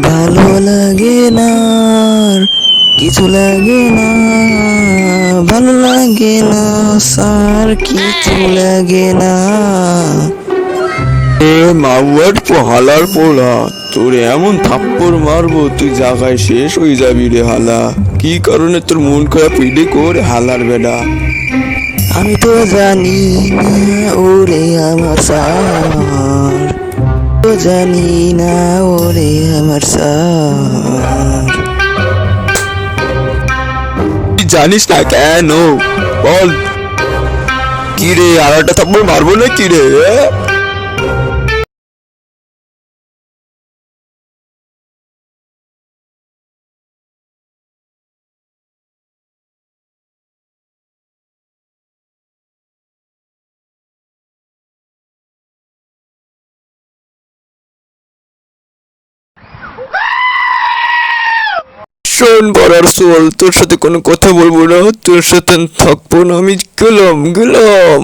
ভালো লাগে না আর কিছু লাগে না, ভালো লাগে না স্যার, কিছু লাগে না। এ মাউয়ার হালার পোলা, তোর এমন থাপ্পড় মারবো তুই জায়গায় শেষ হয়ে যাবি রে হালা। কি কারণে তোর মন খারাপ হইলে করে হালার বেডা? আমি তো জানি না ওরে আমার স্যার, তো জানি না ওরে আমার স্যার। তুই জানিস না কেন? বল। কি রে, আর একটা থাপ্পড় মারবো না কি রে? শোন বড়ার সোল, তোর সাথে কোনো কথা বলবো না, তোর সাথে থাকবো না, আমি গেলাম গেলাম।